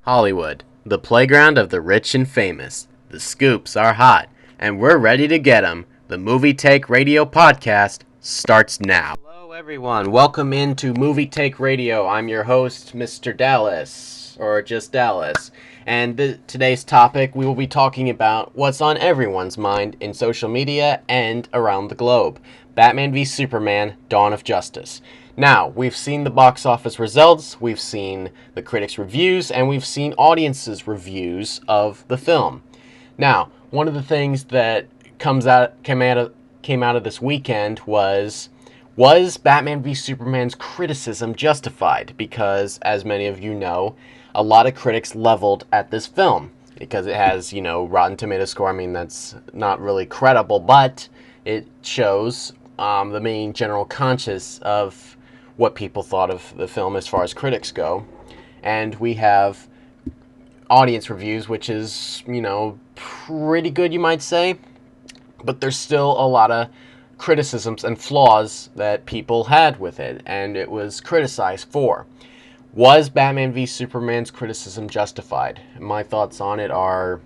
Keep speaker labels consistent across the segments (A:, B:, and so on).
A: Hollywood, the playground of the rich and famous. The scoops are hot, and we're ready to get 'em. The Movie Take Radio podcast starts now. Hello, everyone. Welcome into Movie Take Radio. I'm your host, Mr. Dallas, or just Dallas. And today's topic, we will be talking about what's on everyone's mind in social media and around the globe. Batman v Superman: Dawn of Justice. Now, we've seen the box office results, we've seen the critics' reviews, and we've seen audiences' reviews of the film. Now, one of the things that came out of this weekend was Batman v Superman's criticism justified? Because, as many of you know, a lot of critics leveled at this film because it has, Rotten Tomato score. I mean, that's not really credible, but it shows the main general conscience of what people thought of the film as far as critics go. And we have audience reviews, which is, pretty good, you might say. But there's still a lot of criticisms and flaws that people had with it, and it was criticized for. Was Batman v Superman's criticism justified? My thoughts on it are,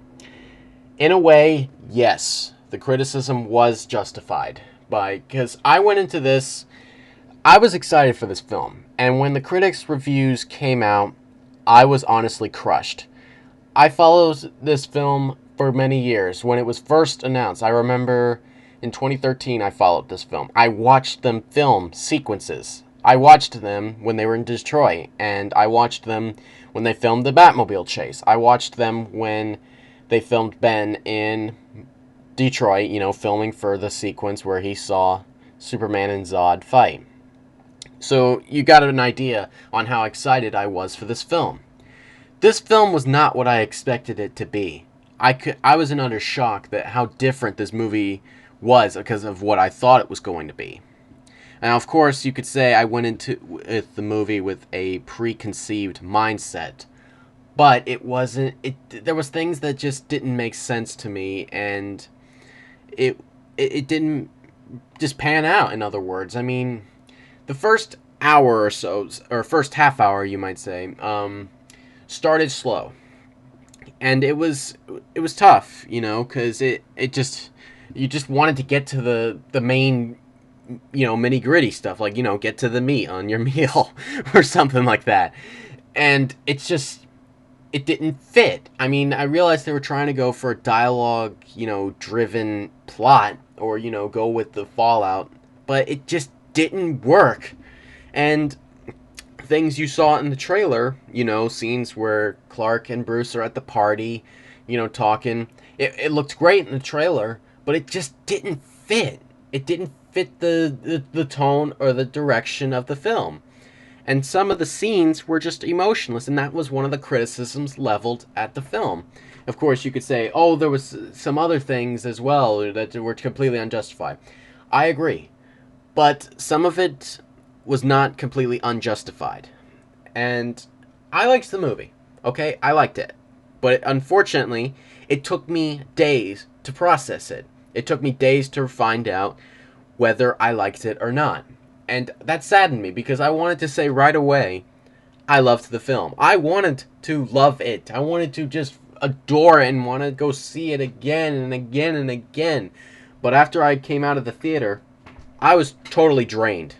A: in a way, yes. The criticism was justified. Because I went into this, I was excited for this film. And when the critics' reviews came out, I was honestly crushed. I followed this film for many years. When it was first announced, I remember in 2013 I followed this film. I watched them film sequences. I watched them when they were in Detroit, and I watched them when they filmed the Batmobile chase. I watched them when they filmed Ben in Detroit, filming for the sequence where he saw Superman and Zod fight. So you got an idea on how excited I was for this film. This film was not what I expected it to be. I was in utter shock that how different this movie was because of what I thought it was going to be. Now, of course, you could say I went into the movie with a preconceived mindset, but it wasn't. There was things that just didn't make sense to me, and it didn't just pan out. In other words, I mean, the first hour or so, or first half hour, you might say, started slow, and it was tough, because you just wanted to get to the main, nitty gritty stuff, like, get to the meat on your meal or something like that. And it didn't fit. I mean, I realized they were trying to go for a dialogue, driven plot, or, go with the fallout, but it just didn't work. And things you saw in the trailer, scenes where Clark and Bruce are at the party, talking, it looked great in the trailer, but it just didn't fit. It didn't fit the tone or the direction of the film. And some of the scenes were just emotionless, and that was one of the criticisms leveled at the film. Of course, you could say, oh, there was some other things as well that were completely unjustified. I agree. But some of it was not completely unjustified. And I liked the movie, okay? I liked it. But unfortunately, it took me days to process it. It took me days to find out whether I liked it or not. And that saddened me because I wanted to say right away, I loved the film. I wanted to love it. I wanted to just adore it and want to go see it again and again and again. But after I came out of the theater, I was totally drained.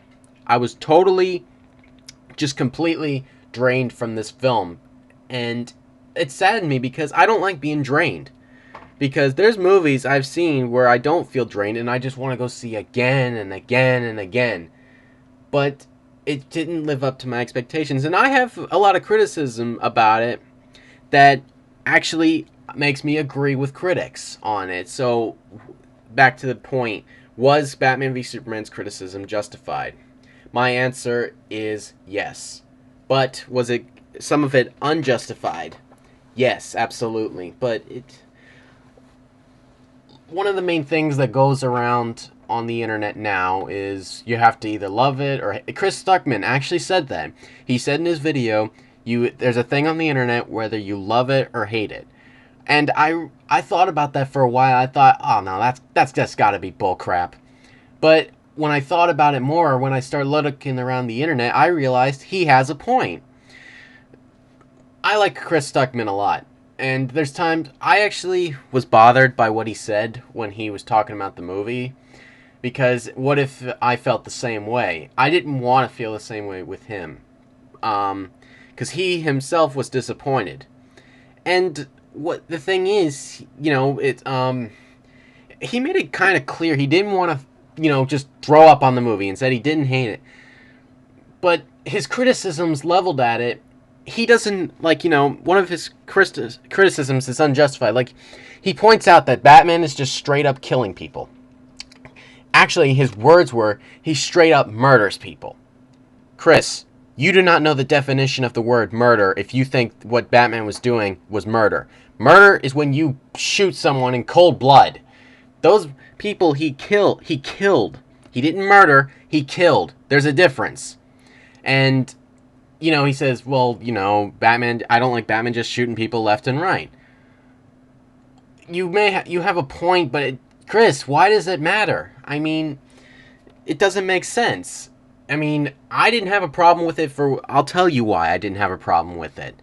A: I was totally, just completely drained from this film. And it saddened me because I don't like being drained. Because there's movies I've seen where I don't feel drained and I just want to go see again and again and again. But it didn't live up to my expectations. And I have a lot of criticism about it that actually makes me agree with critics on it. So, back to the point. Was Batman v Superman's criticism justified? My answer is yes. But was it some of it unjustified? Yes, absolutely. But one of the main things that goes around on the internet now is you have to either love it or... Chris Stuckman actually said that. He said in his video, there's a thing on the internet whether you love it or hate it. And I thought about that for a while. I thought, oh no, that's just gotta be bullcrap. But when I thought about it more, when I started looking around the internet, I realized he has a point. I like Chris Stuckman a lot. And there's times I actually was bothered by what he said when he was talking about the movie. Because what if I felt the same way? I didn't want to feel the same way with him. Because he himself was disappointed. And what the thing is, he made it kind of clear he didn't want to, just throw up on the movie and said he didn't hate it. But his criticisms leveled at it, he doesn't, one of his criticisms is unjustified. Like, he points out that Batman is just straight up killing people. Actually, his words were, he straight up murders people. Chris, you do not know the definition of the word murder if you think what Batman was doing was murder. Murder is when you shoot someone in cold blood. Those people he killed. He didn't murder, he killed. There's a difference. And, he says, well, Batman, I don't like Batman just shooting people left and right. You have a point, but Chris, why does it matter? I mean, it doesn't make sense. I mean, I didn't have a problem with it I'll tell you why I didn't have a problem with it.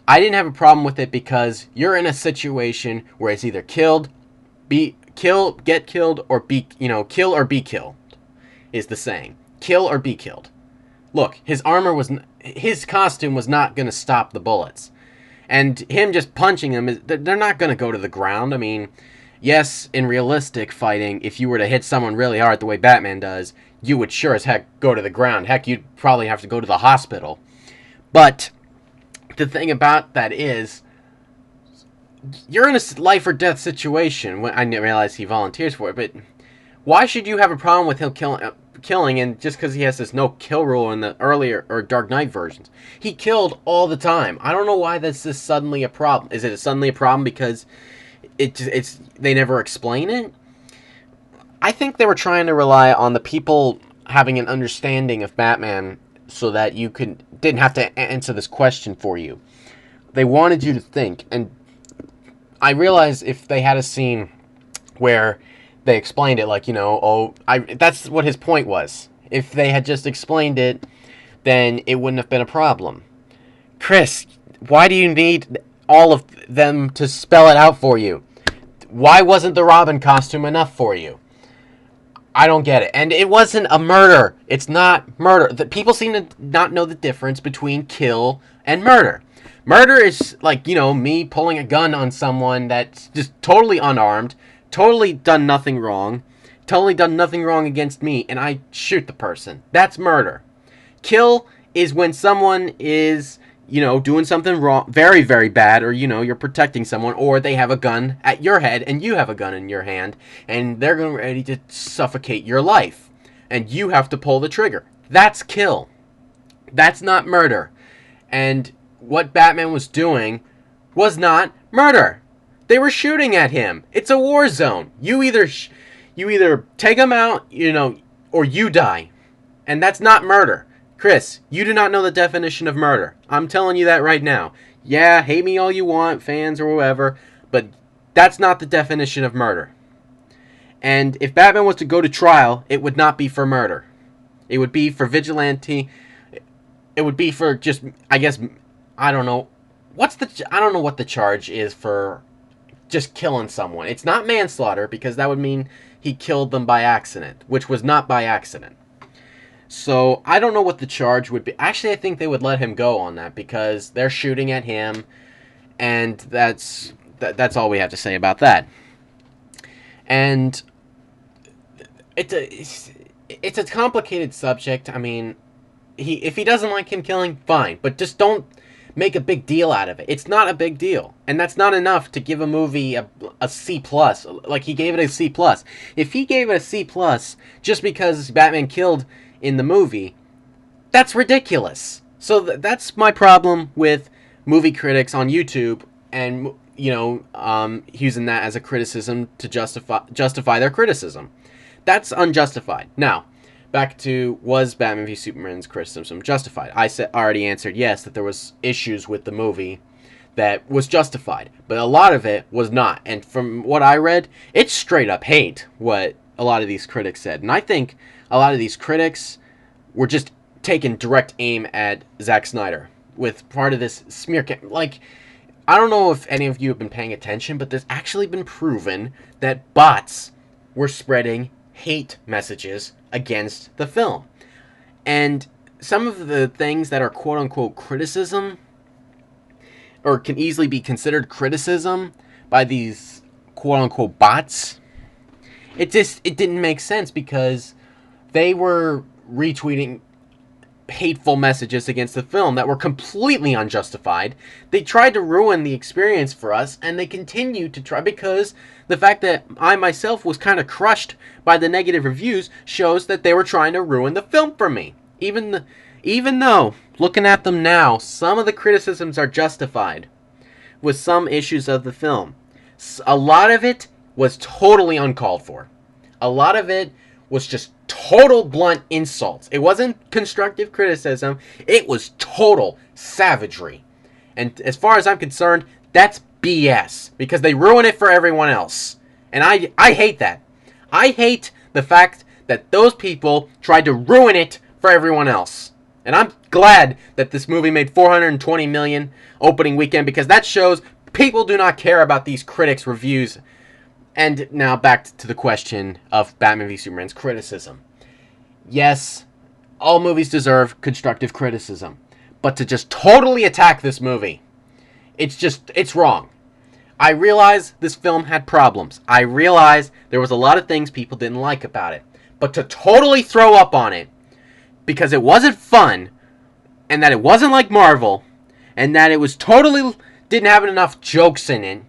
A: I didn't have a problem with it because you're in a situation where it's either get killed, or kill or be killed, is the saying. Kill or be killed. Look, his costume was not going to stop the bullets. And him just punching them, they're not going to go to the ground. I mean, yes, in realistic fighting, if you were to hit someone really hard the way Batman does, you would sure as heck go to the ground. Heck, you'd probably have to go to the hospital. But the thing about that is, you're in a life or death situation. I didn't realize he volunteers for it, but why should you have a problem with him killing, and just because he has this no-kill rule in the earlier or Dark Knight versions? He killed all the time. I don't know why this is suddenly a problem. Is it suddenly a problem because they never explain it? I think they were trying to rely on the people having an understanding of Batman so that you didn't have to answer this question for you. They wanted you to think, and I realized if they had a scene where they explained it, that's what his point was. If they had just explained it, then it wouldn't have been a problem. Chris, why do you need all of them to spell it out for you? Why wasn't the Robin costume enough for you? I don't get it. And it wasn't a murder. It's not murder. People seem to not know the difference between kill and murder. Murder is me pulling a gun on someone that's just totally unarmed, totally done nothing wrong against me, and I shoot the person. That's murder. Kill is when someone is, doing something wrong, very, very bad, or, you're protecting someone, or they have a gun at your head, and you have a gun in your hand, and they're ready to suffocate your life, and you have to pull the trigger. That's kill. That's not murder. And what Batman was doing was not murder. They were shooting at him. It's a war zone. You either take him out, or you die. And that's not murder. Chris, you do not know the definition of murder. I'm telling you that right now. Yeah, hate me all you want, fans or whoever, but that's not the definition of murder. And if Batman was to go to trial, it would not be for murder. It would be for vigilante. It would be for just, I guess, I don't know. I don't know what the charge is for just killing someone. It's not manslaughter, because that would mean he killed them by accident, which was not by accident. So I don't know what the charge would be. Actually, I think they would let him go on that because they're shooting at him, and that's all we have to say about that. And it's a complicated subject. I mean, if he doesn't like him killing, fine, but just don't make a big deal out of it. It's not a big deal, and that's not enough to give a movie a C+. Like, he gave it a C+. If he gave it a C+ just because Batman killed in the movie, that's ridiculous. So that's my problem with movie critics on YouTube, and using that as a criticism to justify their criticism. That's unjustified. Now, back to, was Batman v Superman's criticism justified? I already answered yes, that there was issues with the movie that was justified, but a lot of it was not. And from what I read, it's straight up hate, what a lot of these critics said. And I think a lot of these critics were just taking direct aim at Zack Snyder. with part of this smear like, I don't know if any of you have been paying attention, but there's actually been proven that bots were spreading hate messages against the film. And some of the things that are quote unquote criticism, or can easily be considered criticism by these quote unquote bots, it didn't make sense because they were retweeting hateful messages against the film that were completely unjustified. They tried to ruin the experience for us, and they continue to try, because the fact that I myself was kind of crushed by the negative reviews shows that they were trying to ruin the film for me. Even though, looking at them now, some of the criticisms are justified with some issues of the film. A lot of it was totally uncalled for. A lot of it was just total blunt insults. It wasn't constructive criticism. It was total savagery. And as far as I'm concerned, that's BS, because they ruin it for everyone else. And I hate that. I hate the fact that those people tried to ruin it for everyone else. And I'm glad that this movie made $420 million opening weekend, because that shows people do not care about these critics' reviews. And now back to the question of Batman v Superman's criticism. Yes, all movies deserve constructive criticism, but to just totally attack this movie, it's wrong. I realize this film had problems. I realize there was a lot of things people didn't like about it. But to totally throw up on it because it wasn't fun, and that it wasn't like Marvel, and that it was totally didn't have enough jokes in it,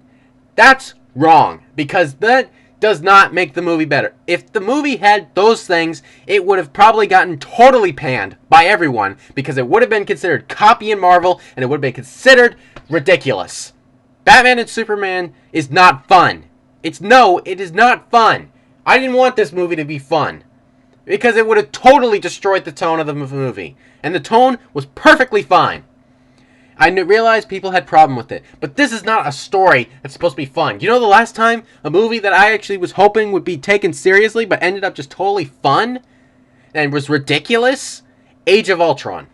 A: that's wrong, because that does not make the movie better. If the movie had those things, it would have probably gotten totally panned by everyone, because it would have been considered copying Marvel, and it would have been considered ridiculous. Batman and Superman is not fun. It is not fun. I didn't want this movie to be fun, because it would have totally destroyed the tone of the movie, and the tone was perfectly fine. I realized people had problem with it, but this is not a story that's supposed to be fun. You know, the last time a movie that I actually was hoping would be taken seriously but ended up just totally fun and was ridiculous? Age of Ultron.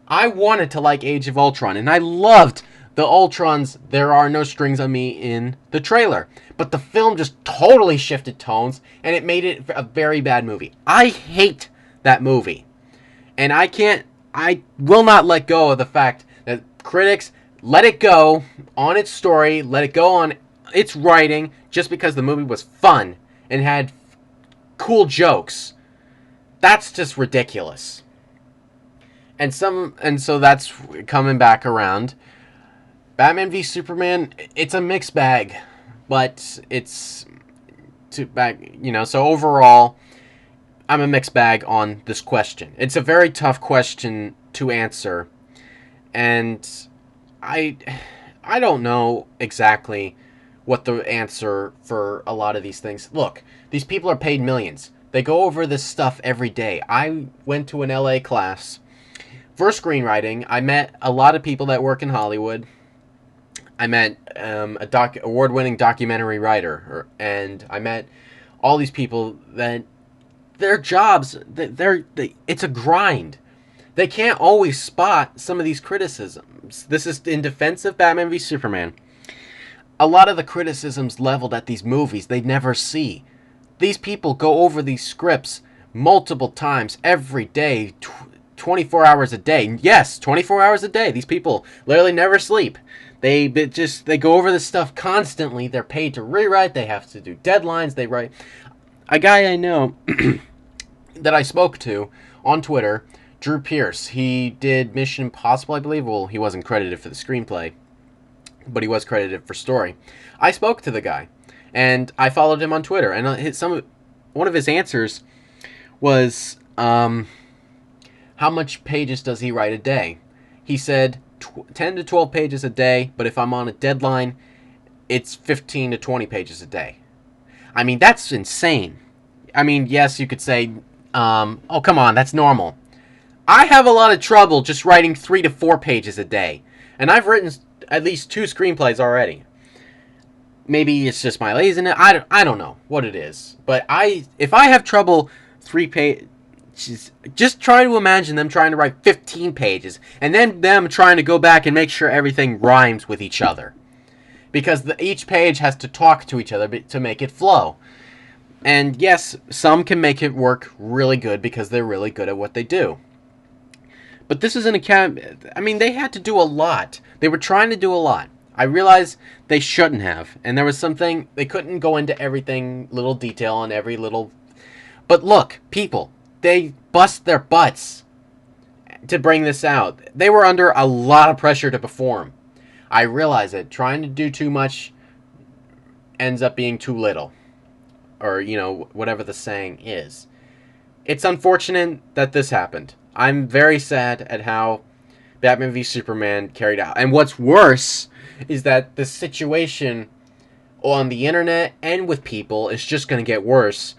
A: I wanted to like Age of Ultron, and I loved the Ultron's "There Are No Strings on Me" in the trailer. But the film just totally shifted tones, and it made it a very bad movie. I hate that movie. And I will not let go of the fact that critics let it go on its story, let it go on its writing, just because the movie was fun and had cool jokes. That's just ridiculous. And so that's coming back around. Batman v Superman, it's a mixed bag, but it's so overall, I'm a mixed bag on this question. It's a very tough question to answer. And I don't know exactly what the answer for a lot of these things. Look, these people are paid millions. They go over this stuff every day. I went to an LA class for screenwriting. I met a lot of people that work in Hollywood. I met award-winning documentary writer, and I met all these people that their jobs, it's a grind. They can't always spot some of these criticisms. This is in defense of Batman v Superman. A lot of the criticisms leveled at these movies they never see. These people go over these scripts multiple times every day, 24 hours a day. Yes, 24 hours a day. These people literally never sleep. They go over this stuff constantly. They're paid to rewrite. They have to do deadlines. They write. A guy I know that I spoke to on Twitter, Drew Pierce, he did Mission Impossible, I believe. Well, he wasn't credited for the screenplay, but he was credited for story. I spoke to the guy, and I followed him on Twitter, and one of his answers was, how much pages does he write a day? He said 10 to 12 pages a day, but if I'm on a deadline, it's 15 to 20 pages a day. I mean, that's insane. I mean, yes, you could say, oh, come on, that's normal. I have a lot of trouble just writing 3 to 4 pages a day, and I've written at least 2 screenplays already. Maybe it's just my laziness. I don't know what it is, but if I have trouble Just try to imagine them trying to write 15 pages, and then them trying to go back and make sure everything rhymes with each other. Because each page has to talk to each other to make it flow. And yes, some can make it work really good because they're really good at what they do. But this is an academy. I mean, they had to do a lot. They were trying to do a lot. I realize they shouldn't have. And there was something, they couldn't go into everything, little detail on every little. But look, people, they bust their butts to bring this out. They were under a lot of pressure to perform. I realize it. Trying to do too much ends up being too little. Or, you know, whatever the saying is. It's unfortunate that this happened. I'm very sad at how Batman v Superman carried out. And what's worse is that the situation on the internet and with people is just going to get worse.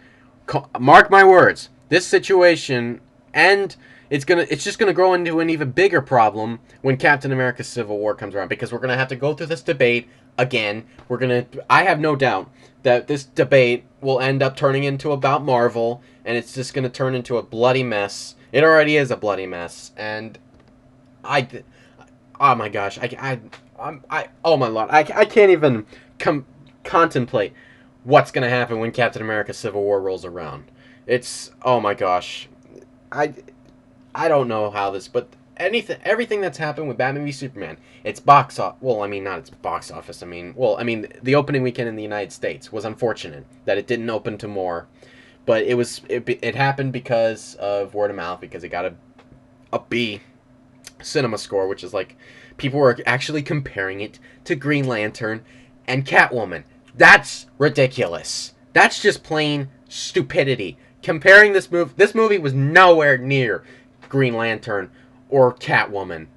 A: Mark my words. This situation, and it's just going to grow into an even bigger problem when Captain America Civil War comes around, because we're going to have to go through this debate again. I have no doubt that this debate will end up turning into about Marvel, and it's just going to turn into a bloody mess. It already is a bloody mess, and oh my gosh, oh my lord, I can't even contemplate what's going to happen when Captain America Civil War rolls around. It's, oh my gosh, I don't know how this, but everything that's happened with Batman v Superman, it's box office. Well, I mean, not its box office. The opening weekend in the United States was unfortunate that it didn't open to more, but it happened because of word of mouth, because it got a B cinema score, which is like, people were actually comparing it to Green Lantern and Catwoman. That's ridiculous. That's just plain stupidity. Comparing this movie was nowhere near Green Lantern or Catwoman.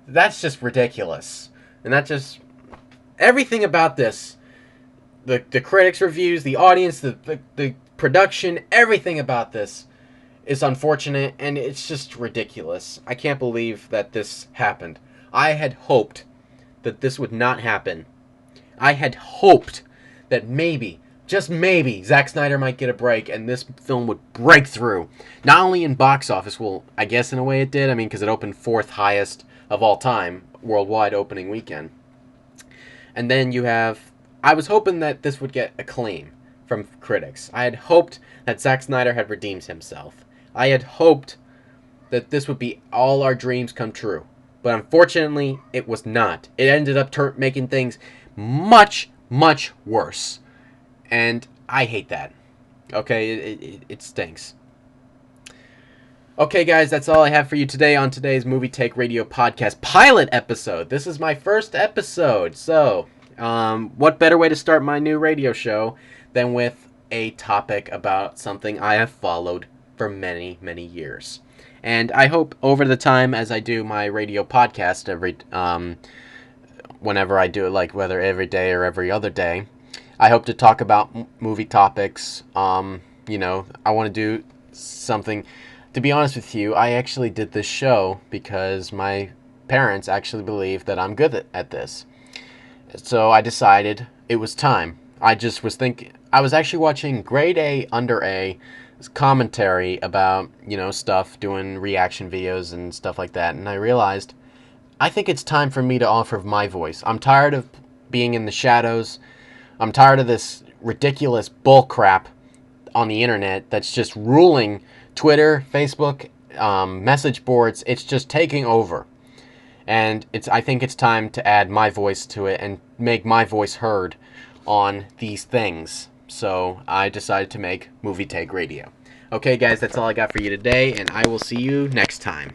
A: That's just ridiculous. And that just, everything about this, the critics' reviews, the audience, the production, everything about this is unfortunate, and it's just ridiculous. I can't believe that this happened. I had hoped that this would not happen. I had hoped that maybe, just maybe, Zack Snyder might get a break and this film would break through. Not only in box office, well, I guess in a way it did. I mean, because it opened 4th highest of all time, worldwide opening weekend. And then I was hoping that this would get acclaim from critics. I had hoped that Zack Snyder had redeemed himself. I had hoped that this would be all our dreams come true. But unfortunately, it was not. It ended up making things much, much worse. And I hate that. Okay, it stinks. Okay, guys, that's all I have for you today on today's Movie Take Radio podcast pilot episode. This is my first episode, so what better way to start my new radio show than with a topic about something I have followed for many, many years. And I hope over the time as I do my radio podcast whenever I do it, like whether every day or every other day, I hope to talk about movie topics. I want to do something. To be honest with you, I actually did this show because my parents actually believe that I'm good at this. So I decided it was time. I was actually watching Grade A Under A commentary about, stuff, doing reaction videos and stuff like that, and I realized I think it's time for me to offer my voice. I'm tired of being in the shadows. I'm tired of this ridiculous bull crap on the internet that's just ruling Twitter, Facebook, message boards. It's just taking over. And I think it's time to add my voice to it and make my voice heard on these things. So I decided to make Movie Take Radio. Okay, guys, that's all I got for you today, and I will see you next time.